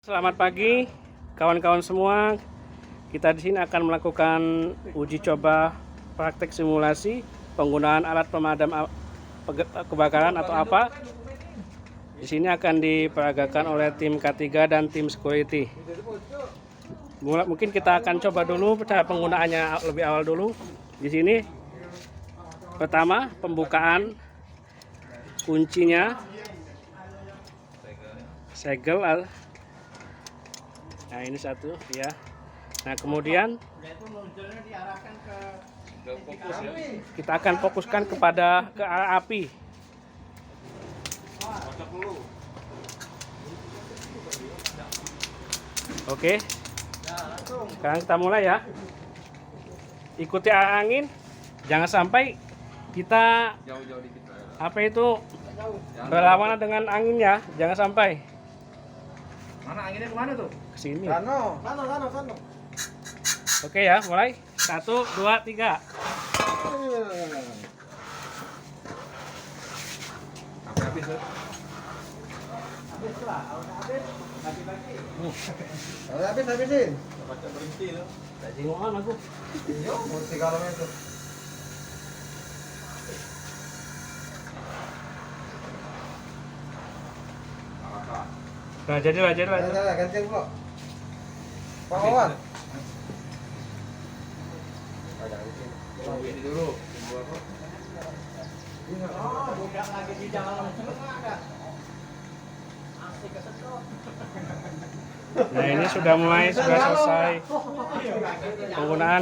Selamat pagi kawan-kawan semua. Kita di sini akan melakukan uji coba praktek simulasi penggunaan alat pemadam kebakaran atau apa. Di sini akan diperagakan oleh tim K3 dan tim security. Mungkin kita akan coba dulu cara penggunaannya lebih awal dulu. Di sini pertama pembukaan kuncinya, segel. Nah ini satu ya. Nah kemudian kita akan fokuskan ke arah api. Oke. Sekarang kita mulai ya. Ikuti arah angin. Jangan sampai kita berlawanan dengan angin ya. Jangan sampai. Mana anginnya kemana tuh? Kesini. Sano. Oke ya, mulai. 1, 2, 3. Sampai habis tuh. Habis lah, kalau habis bagi-bagi. Kalau habisin. Baca berhenti tuh. Jengokan aku. Yo, mesti kalau itu. Nah, jadilah. Nah, gantian pula. Pak Wawan. Ini dulu. Budak lagi di jalan ada. Asik kesedot. Nah, ini sudah selesai penggunaan.